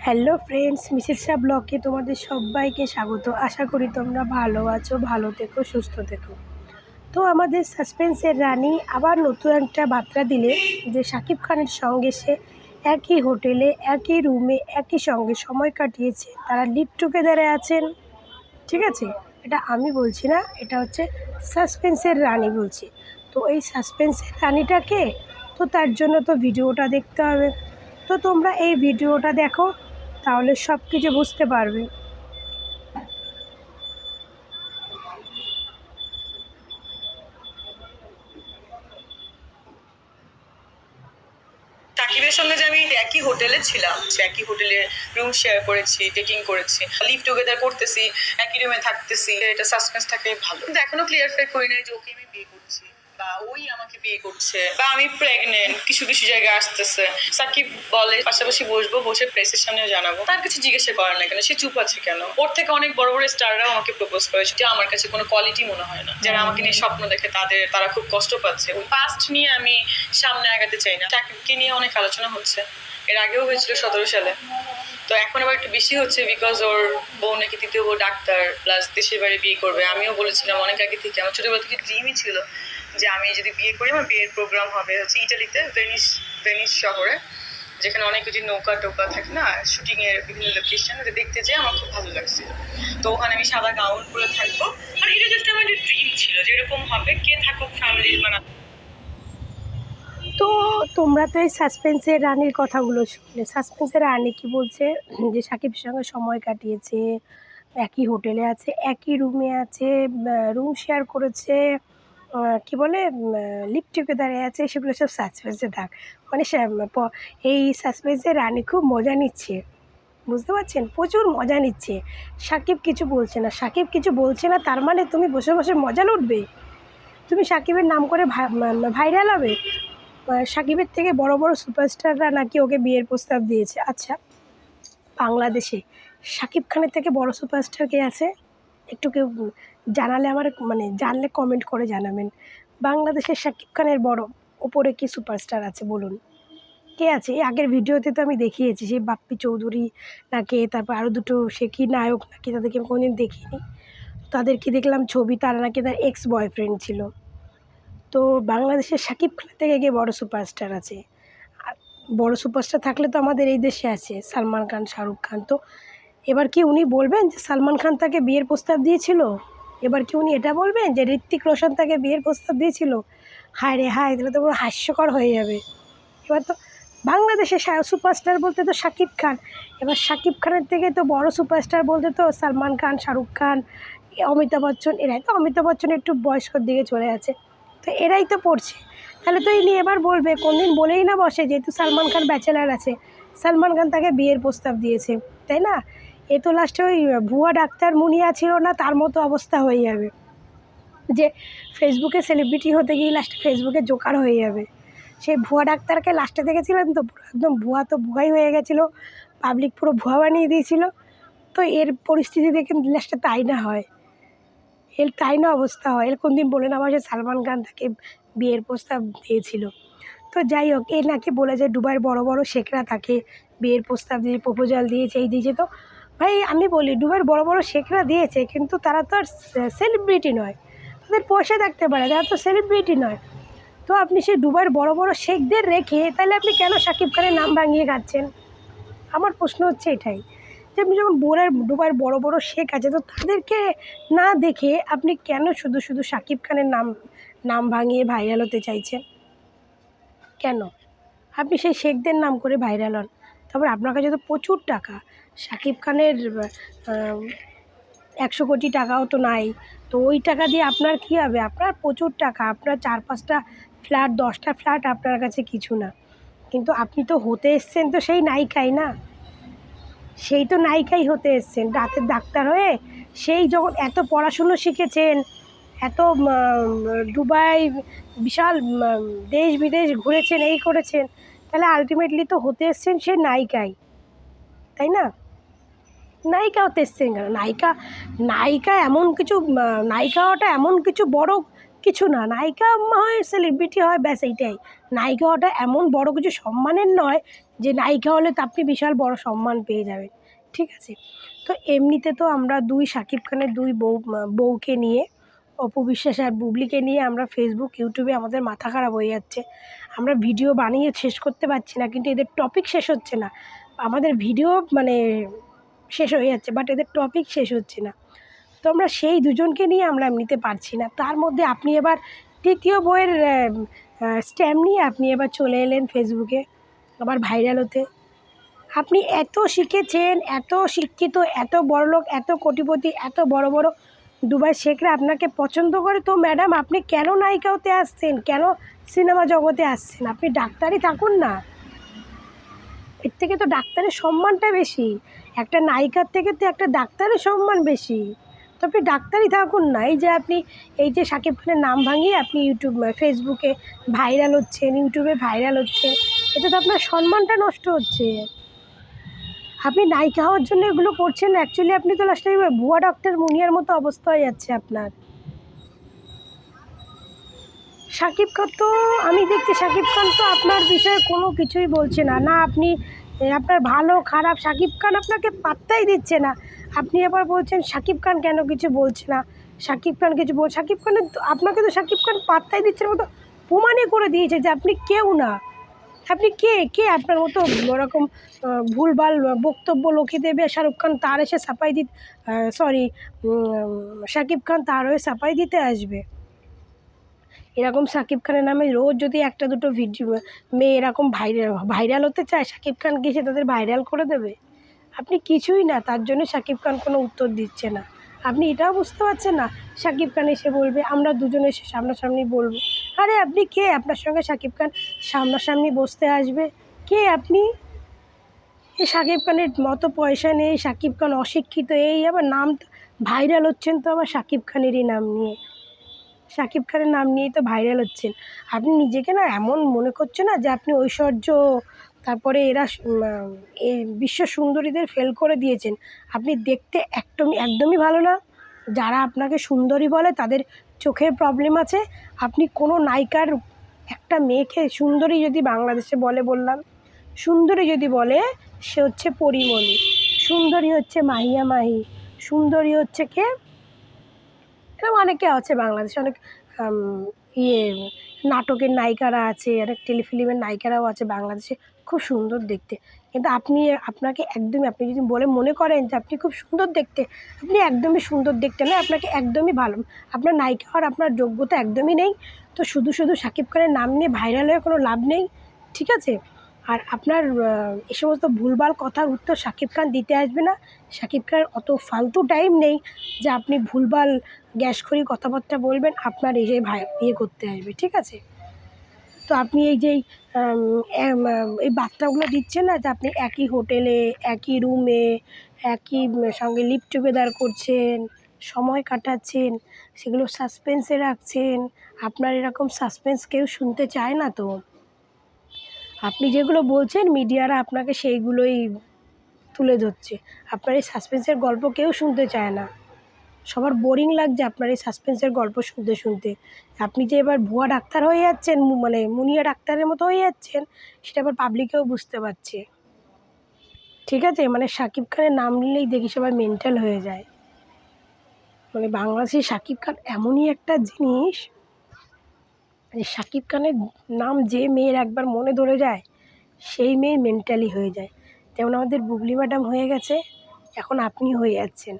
Hello friends, মিসেসা ব্লগে তোমাদের সবাইকে স্বাগত। আশা করি তোমরা ভালো আছো, ভালো থেকো, সুস্থ থেকো। তো আমাদের সাসপেন্সের রানী আবার নতুন একটা বার্তা দিলে যে শাকিব খানের সঙ্গে সে একই হোটেলে, একই রুমে, একই সঙ্গে সময় কাটিয়েছে, তারা লিভ টুগেদারে আছেন। ঠিক আছে, এটা আমি বলছি না, এটা হচ্ছে সাসপেন্সের রানী বলছি। তো এই সাসপেন্সের রানীটাকে, তো তার জন্য তো ভিডিওটা দেখতে হবে। তো তোমরা এই ভিডিওটা দেখো, তাহলে সব কিছু বুঝতে পারবে। সাকিবের সঙ্গে যে আমি একই হোটেলে ছিলাম, একই হোটেলে রুম শেয়ার করেছি, ডেটিং করেছি, লিভ টুগেদার করতেছি, একই রুমে থাকতেছি, এটা সাসপেন্স থাকে ভালো। কিন্তু এখনো ক্লিয়ারফাই করি নাই যে ওকে আমি বিয়ে করছি বা ওই আমাকে বিয়ে করছে বা আমি প্রেগনেন্ট, কিছু কিছু জায়গায় আসতেছে। সাকিব বলে পাশাপাশি বসবো, বসে প্রেসের সামনেও জানাবো। তার কিছু জিজ্ঞাসা করার না কেন, সে চুপ আছে কেন? ওর থেকে অনেক বড় বড় স্টাররাও আমাকে প্রপোজ করেছে, যে আমার কাছে কোনো কোয়ালিটি মনে হয় না। যারা আমাকে নিয়ে স্বপ্ন দেখে তারা খুব কষ্ট পাচ্ছে। ওই পাস্ট নিয়ে আমি সামনে আগাতে চাই না। সাকিবকে নিয়ে অনেক আলোচনা হচ্ছে, এর আগেও হয়েছিল 17 সালে। তো এখন আবার একটু বেশি হচ্ছে, বিকজ ওর বউ নাকি তৃতীয় বউ ডাক্তার, প্লাস দেশের বাড়ি বিয়ে করবে। আমিও বলেছিলাম অনেক আগে থেকে, আমার ছোটবেলা থেকে ড্রিমই ছিল যে আমি যদি বিয়ে করি, আমার বিয়ের প্রোগ্রাম হবে হচ্ছে ইটালিতে, ভেনিস শহরে, যেখানে অনেক কিছু নৌকা টোকা থাকে না, শুটিং এর বিভিন্ন লোকেশন, ওটা দেখতে যেয়ে আমার খুব ভালো লাগছিল। তো ওখানে আমি সাদা গাউন পরে থাকবো, আর এটা জাস্ট আমার একটা ড্রিম ছিল, যেরকম হবে কে থাকুক ফ্যামিলির মানে। তো তোমরা তো এই সাসপেন্সের রানীর কথাগুলো শুনলে। সাসপেন্সের রানী কি বলছে, যে সাকিবের সঙ্গে সময় কাটিয়েছে, একই হোটেলে আছে, একই রুমে আছে, রুম শেয়ার করেছে, কি বলে, লিভ টুগেদারে আছে, সেগুলো সব সাসপেন্সে থাক। মানে এই সাসপেন্সের রানী খুব মজা নিচ্ছে, বুঝতে পারছেন? প্রচুর মজা নিচ্ছে। সাকিব কিছু বলছে না, সাকিব কিছু বলছে না, তার মানে তুমি বসে বসে মজা লুটবে? তুমি সাকিবের নাম করে ভাইরাল হবে? সাকিবের থেকে বড় বড় সুপারস্টাররা নাকি ওকে বিয়ের প্রস্তাব দিয়েছে। আচ্ছা, বাংলাদেশে সাকিব খানের থেকে বড় সুপারস্টার কে আছে? একটু কেউ জানালে, আমার মানে জানলে কমেন্ট করে জানাবেন। বাংলাদেশের সাকিব খানের বড় ওপরে কি সুপারস্টার আছে বলুন? কে আছে? এই আগের ভিডিওতে তো আমি দেখিয়েছি, সেই বাপ্পি চৌধুরী নাকি, তারপর আরও দুটো সে কি নায়ক নাকি, তাদেরকে আমি কোনোদিন দেখিনি। তাদেরকে দেখলাম ছবি, তারা নাকি তার এক্স বয়ফ্রেন্ড ছিল। তো বাংলাদেশের সাকিব খানের থেকে কে বড় সুপারস্টার আছে? আর বড় সুপারস্টার থাকলে তো আমাদের এই দেশে আছে সালমান খান, শাহরুখ খান। তো এবার কি উনি বলবেন যে সালমান খান তাকে বিয়ের প্রস্তাব দিয়েছিল? এবার কি উনি এটা বলবেন যে ঋত্বিক রোশন তাকে বিয়ের প্রস্তাব দিয়েছিল? হায় রে হায়, তাহলে তো পুরো হাস্যকর হয়ে যাবে। এবার তো বাংলাদেশে সুপারস্টার বলতে তো শাকিব খান। এবার শাকিব খানের থেকে তো বড় সুপারস্টার বলতে তো সালমান খান, শাহরুখ খান, অমিতাভ বচ্চন। এরাই তো, অমিতাভ বচ্চন একটু বয়স্কর দিকে চলে আছে, তো এরাই তো পড়ছে। তাহলে তো ইনি এবার বলবে, কোনদিন বলেই না বসে, যেহেতু সালমান খান ব্যাচেলার আছে, সালমান খান তাকে বিয়ের প্রস্তাব দিয়েছে, তাই না? এ তো লাস্টে ওই ভুয়া ডাক্তার মুনিয়া ছিল না, তার মতো অবস্থা হয়ে যাবে, যে ফেসবুকে সেলিব্রিটি হতে গিয়ে লাস্টে ফেসবুকে জোকার হয়ে যাবে। সেই ভুয়া ডাক্তারকে লাস্টে দেখেছিলেন তো, পুরো একদম ভুয়া, তো ভুয়াই হয়ে গেছিলো, পাবলিক পুরো ভুয়া বানিয়ে দিয়েছিল। তো এর পরিস্থিতি দেখে লাস্টে তাই না হয়, এর তাই না অবস্থা হয়। এর কোনদিন বলে না বসে সালমান খান তাকে বিয়ের প্রস্তাব দিয়েছিল। তো যাই হোক, এ নাকি বলে যে দুবাইয়ের বড় বড় শেখরা তাকে বিয়ের প্রস্তাব দিয়ে প্রপোজাল দিয়েছে, এই দিয়েছে। তো ভাই আমি বলি, দুবাইয়ের বড় বড় শেখরা দিয়েছে, কিন্তু তারা তো আর সেলিব্রিটি নয়, তাদের পয়সা থাকতে পারে, তারা তো সেলিব্রিটি নয়। তো আপনি সেই দুবাইয়ের বড় বড় শেখদের রেখে তাহলে আপনি কেন শাকিব খানের নাম ভাঙিয়ে খাচ্ছেন? আমার প্রশ্ন হচ্ছে এটাই, যে আপনি যখন দুবাইয়ের বড় বড় শেখ আছে, তো তাদেরকে না দেখে আপনি কেন শুধু শুধু শাকিব খানের নাম ভাঙিয়ে ভাইরাল হতে চাইছেন? কেন? আপনি সেই শেখদের নাম করে ভাইরাল হন। তারপর আপনার কাছে তো প্রচুর টাকা, শাকিব খানের 100 কোটি টাকাও তো নাই। তো ওই টাকা দিয়ে আপনার কী হবে? আপনার প্রচুর টাকা, আপনার 4-5টা ফ্ল্যাট, 10টা ফ্ল্যাট আপনার কাছে কিছু না। কিন্তু আপনি তো হতে এসছেন তো সেই নায়িকাই না, সেই তো নায়িকাই হতে এসছেন দাঁতের ডাক্তার হয়ে। সেই যখন এত পড়াশুনো শিখেছেন, এত দুবাই বিশাল দেশ বিদেশ ঘুরেছেন, এই করেছেন, তাহলে আলটিমেটলি তো হতে এসছেন সে নায়িকাই, তাই না? নায়িকা হতে এসছেন কেন? নায়িকা নায়িকা এমন কিছু, নায়িকা হওয়াটা এমন কিছু বড় কিছু না, নায়িকা হয় সেলিব্রিটি হয় ব্যাস এইটাই। নায়িকা হওয়াটা এমন বড় কিছু সম্মানের নয় যে নায়িকা হলে তো আপনি বিশাল বড় সম্মান পেয়ে যাবেন, ঠিক আছে? তো এমনিতে তো আমরা শাকিব খানের দুই বউকে নিয়ে, অপু বিশ্বাস আর বুবলিকে নিয়ে আমরা ফেসবুক ইউটিউবে আমাদের মাথা খারাপ হয়ে যাচ্ছে। আমরা ভিডিও বানিয়ে শেষ করতে পারছি না, কিন্তু এদের টপিক শেষ হচ্ছে না। আমাদের ভিডিও মানে শেষ হয়ে যাচ্ছে, বাট এদের টপিক শেষ হচ্ছে না। তো আমরা সেই দুজনকে নিয়ে আমরা এমনিতে পারছি না, তার মধ্যে আপনি এবার তৃতীয় বইয়ের স্ট্যাম্প নিয়ে আপনি এবার চলে এলেন ফেসবুকে আবার ভাইরাল হতে। আপনি এত শিখেছেন, এত শিক্ষিত, এত বড়লোক, এত কোটিপতি, এত বড় বড় দুবাই শেখরা আপনাকে পছন্দ করে, তো ম্যাডাম আপনি কেন নায়িকা হতে আসছেন, কেন সিনেমা জগতে আসছেন? আপনি ডাক্তারই থাকুন না, এর থেকে তো ডাক্তারের সম্মানটা বেশি। একটা নায়িকার থেকে তো একটা ডাক্তারের সম্মান বেশি। তো আপনি ডাক্তারই থাকুন না। এই যে শাকিব খানের নাম ভাঙিয়ে আপনি ফেসবুকে ভাইরাল হচ্ছেন, ইউটিউবে ভাইরাল হচ্ছেন, এতে তো আপনার সম্মানটা নষ্ট হচ্ছে। আপনি নায়িকা হওয়ার জন্য এগুলো করছেন, অ্যাকচুয়ালি আপনি তো লাস্টে ভুয়া ডক্টর মুনিয়ার মতো অবস্থা হয়ে যাচ্ছে আপনার। শাকিব খান তো আমি দেখছি শাকিব খান তো আপনার বিষয়ে কোনো কিছুই বলছে না, না আপনি আপনার ভালো খারাপ শাকিব খান আপনাকে পাত্তাই দিচ্ছে না। আপনি আবার বলছেন শাকিব খান কেন কিছু বলছে না, শাকিব খান কিছু শাকিব খানের আপনাকে তো শাকিব খান পাত্তাই দিচ্ছে না, মতো প্রমাণই করে দিয়েছে যে আপনি কেউ না। আপনি কে আপনার মতো ওরকম ভুলভাল বক্তব্য লোকে দেবে? শাহরুখ খান তার এসে সাফাই দিতে, সরি, শাকিব খান তার হয়ে সাফাই দিতে আসবে? এরকম শাকিব খানের নামে রোজ যদি একটা দুটো ভিডিও মেয়ে এরকম ভাইরাল হতে চায়, শাকিব খান কি সে তাদের ভাইরাল করে দেবে? আপনি কিছুই না, তার জন্য শাকিব খান কোনো উত্তর দিচ্ছে না। আপনি এটাও বুঝতে পারছেন না? শাকিব খান এসে বলবে, আমরা দুজনে এসে সামনাসামনি বলবো। আরে আপনি কে? আপনার সঙ্গে শাকিব খান সামনাসামনি বসতে আসবে? কে আপনি? এই শাকিব খানের মতো পয়সা নেই, শাকিব খান অশিক্ষিত, এই আবার নাম ভাইরাল হচ্ছেন তো আবার শাকিব খানেরই নাম নিয়ে। শাকিব খানের নাম নিয়েই তো ভাইরাল হচ্ছেন। আপনি নিজেকে না এমন মনে করছেন না যে আপনি ঐশ্বর্য, তারপরে এই বিশ্ব সুন্দরীদের ফেল করে দিয়েছেন। আপনি দেখতে একদমই ভালো না। যারা আপনাকে সুন্দরী বলে তাদের চোখের প্রবলেম আছে। আপনি কোনো নায়িকার একটা মেয়েকে সুন্দরী যদি বাংলাদেশে বললাম, সুন্দরী যদি বলে সে হচ্ছে পরীমণি, সুন্দরী হচ্ছে মাহিয়া মাহি, সুন্দরী হচ্ছে কে, এরকম অনেকে আছে বাংলাদেশে, অনেক আম ইয়ে নাটকের নায়িকারা আছে, অনেক টেলিফিল্মের নায়িকারাও আছে বাংলাদেশে, খুব সুন্দর দেখতে। কিন্তু আপনাকে একদমই, আপনি যদি মনে করেন যে আপনি খুব সুন্দর দেখতে, আপনি একদমই সুন্দর দেখতে নয়, আপনাকে একদমই আপনার নায়িকা হওয়ার আপনার যোগ্যতা একদমই নেই। তো শুধু শাকিব খানের নাম নিয়ে ভাইরাল হয়ে কোনো লাভ নেই, ঠিক আছে? আর আপনার এই সমস্ত ভুলভাল কথার উত্তর শাকিব খান দিতে আসবে না। শাকিব খানের অত ফালতু টাইম নেই যে আপনি ভুলভাল গ্যাসখড়ি কথাবার্তা বলবেন, আপনার ইয়ে করতে আসবে, ঠিক আছে? তো আপনি এই যে এই বার্তাগুলো দিচ্ছেন না যে আপনি একই হোটেলে, একই রুমে, একই সঙ্গে লিভ টুগেদার করছেন, সময় কাটাচ্ছেন, সেগুলো সাসপেন্সে রাখছেন। আপনার এরকম সাসপেন্স কেউ শুনতে চায় না তো। আপনি যেগুলো বলছেন মিডিয়ারা আপনাকে সেইগুলোই তুলে ধরছে। আপনার এই সাসপেন্সের গল্প কেউ শুনতে চায় না। সবার বোরিং লাগছে আপনার এই সাসপেন্সের গল্প শুনতে। আপনি যে এবার ভুয়া ডাক্তার হয়ে যাচ্ছেন, মানে মুনিয়া ডাক্তারের মতো হয়ে যাচ্ছেন, সেটা আবার পাবলিকেও বুঝতে পারছে, ঠিক আছে? মানে শাকিব খানের নাম নিলেই দেখি সবাই মেন্টাল হয়ে যায়। মানে বাংলাদেশে শাকিব খান এমনই একটা জিনিস যে শাকিব খানের নাম যে মেয়ের একবার মনে ধরে যায়, সেই মেয়ে মেন্টালি হয়ে যায়। যেমন আমাদের বুবলি ম্যাডাম হয়ে গেছে, এখন আপনি হয়ে যাচ্ছেন।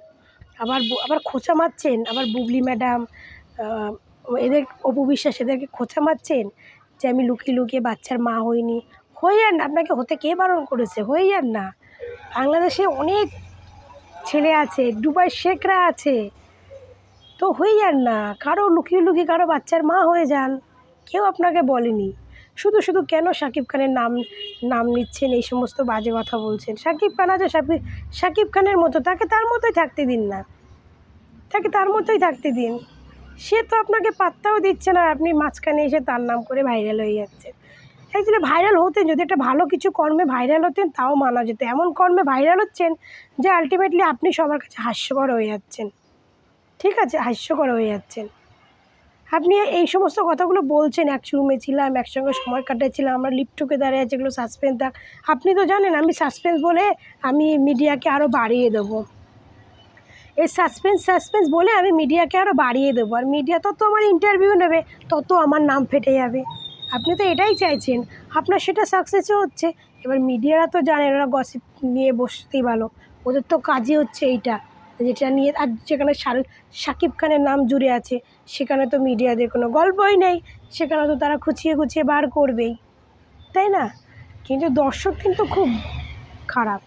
আবার খোঁচা মারছেন, আবার বুবলি ম্যাডাম, এদের অপু বিশ্বাস, এদেরকে খোঁচা মারছেন যে আমি লুকিয়ে বাচ্চার মা হইনি। হয়ে যান না, আপনাকে হতে কে বারণ করেছে? হয়ে যান না। বাংলাদেশে অনেক ছেলে আছে, দুবাই শেখরা আছে, তো হয়ে যান না। কারো লুকিয়ে কারো বাচ্চার মা হয়ে যান, কেউ আপনাকে বলেনি। শুধু কেন শাকিব খানের নাম নিচ্ছেন, এই সমস্ত বাজে কথা বলছেন? শাকিব খান আছে, শাকিব খানের মতো, তাকে তার মতোই থাকতে দিন না, তাকে তার মতোই থাকতে দিন। সে তো আপনাকে পাত্তাও দিচ্ছে না, আপনি মাঝখানে এসে তার নাম করে ভাইরাল হয়ে যাচ্ছেন। অ্যাকচুয়ালি ভাইরাল হতেন, যদি একটা ভালো কিছু কর্মে ভাইরাল হতেন তাও মানা যেত। এমন কর্মে ভাইরাল হচ্ছেন যে আলটিমেটলি আপনি সবার কাছে হাস্যকর হয়ে যাচ্ছেন, ঠিক আছে? হাস্যকর হয়ে যাচ্ছেন। আপনি এই সমস্ত কথাগুলো বলছেন, এক রুমে ছিলাম, একসঙ্গে সময় কাটাচ্ছিলাম, আমরা লিফট টুগেদারে আছি, এগুলো সাসপেন্স থাক। আপনি তো জানেন আমি সাসপেন্স বলে আমি মিডিয়াকে আরও বাড়িয়ে দেবো। এই সাসপেন্স বলে আমি মিডিয়াকে আরও বাড়িয়ে দেবো, আর মিডিয়া তত আমার ইন্টারভিউ নেবে, তত আমার নাম ফেটে যাবে। আপনি তো এটাই চাইছেন, আপনার সেটা সাকসেসও হচ্ছে। এবার মিডিয়ারা তো জানেন ওরা গসিপ নিয়ে বসতেই ভালো, ওদের তো কাজই হচ্ছে এইটা, যেটা নিয়ে। আর যেখানে শাকিব খানের নাম জুড়ে আছে সেখানে তো মিডিয়াদের কোনো গল্পই নেই, সেখানে তো তারা খুঁচিয়ে খুঁচিয়ে বার করবেই, তাই না? কিন্তু দর্শক কিন্তু খুব খারাপ।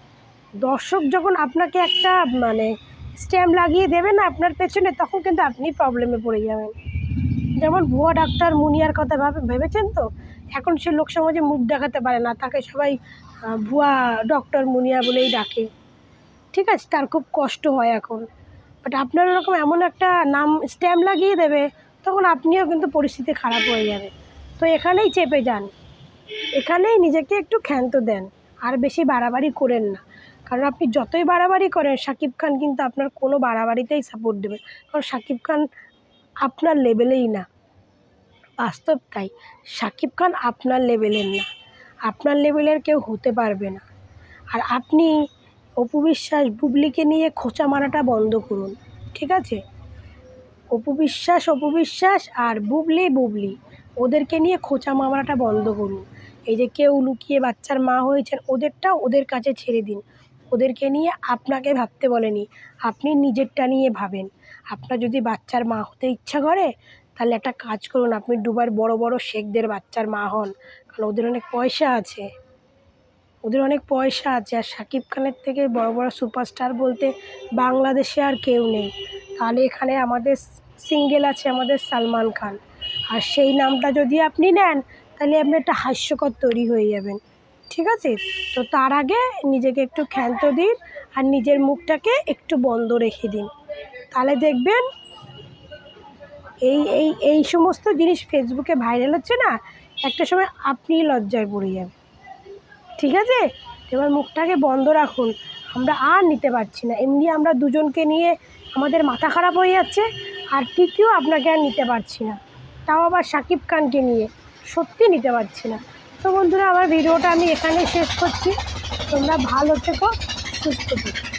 দর্শক যখন আপনাকে একটা মানে স্ট্যাম্প লাগিয়ে দেবে না আপনার পেছনে, তখন কিন্তু আপনি প্রবলেমে পড়ে যাবেন। যেমন ভুয়া ডাক্তার মুনিয়ার কথা ভেবেছেন তো? এখন সে লোক সমাজে মুখ দেখাতে পারে না, তাকে সবাই ভুয়া ডক্টর মুনিয়া বলেই ডাকে, ঠিক আছে? তার খুব কষ্ট হয় এখন। বাট আপনার ওরকম এমন একটা নাম স্ট্যাম্প লাগিয়ে দেবে, তখন আপনিও কিন্তু পরিস্থিতি খারাপ হয়ে যাবে। তো এখানেই চেপে যান, এখানেই নিজেকে একটু ক্ষান্ত দেন, আর বেশি বাড়াবাড়ি করেন না। কারণ আপনি যতই বাড়াবাড়ি করেন, শাকিব খান কিন্তু আপনার কোনো বাড়াবাড়িতেই সাপোর্ট দেবে, কারণ শাকিব খান আপনার লেভেলেই না। বাস্তব তাই, শাকিব খান আপনার লেভেলের না, আপনার লেভেলের কেউ হতে পারবে না। আর আপনি অপু বিশ্বাস বুবলিকে নিয়ে খোঁচা মারাটা বন্ধ করুন, ঠিক আছে? অপু বিশ্বাস আর বুবলি ওদেরকে নিয়ে খোঁচা মারাটা বন্ধ করুন। এই যে কেউ লুকিয়ে বাচ্চার মা হয়েছেন, ওদেরটাও ওদের কাছে ছেড়ে দিন। ওদেরকে নিয়ে আপনাকে ভাবতে বলেনি, আপনি নিজেরটা নিয়ে ভাবেন। আপনার যদি বাচ্চার মা হতে ইচ্ছা করে, তাহলে একটা কাজ করুন, আপনি দুবার বড় বড় শেখদের বাচ্চার মা হন, কারণ ওদের অনেক পয়সা আছে, আর শাকিব খানের থেকে বড় বড় সুপারস্টার বলতে বাংলাদেশে আর কেউ নেই। তাহলে এখানে আমাদের সিঙ্গেল আছে আমাদের সালমান খান, আর সেই নামটা যদি আপনি নেন, তাহলে আপনি একটা হাস্যকর তৈরি হয়ে যাবেন, ঠিক আছে? তো তার আগে নিজেকে একটু ক্ষান্ত দিন, আর নিজের মুখটাকে একটু বন্ধ রেখে দিন, তাহলে দেখবেন এই সমস্ত জিনিস ফেসবুকে ভাইরাল হচ্ছে না, একটা সময় আপনিই লজ্জায় পড়ে যাবেন, ঠিক আছে? এবার মুখটাকে বন্ধ রাখুন, আমরা আর নিতে পারছি না। এমনি আমরা দুজনকে নিয়ে আমাদের মাথা খারাপ হয়ে যাচ্ছে, আর তৃতীয় আপনাকে আর নিতে পারছি না, তাও আবার শাকিব খানকে নিয়ে, সত্যি নিতে পারছি না। তো বন্ধুরা, আমার ভিডিওটা আমি এখানেই শেষ করছি। তোমরা ভালো থেকো, সুস্থ থেকো।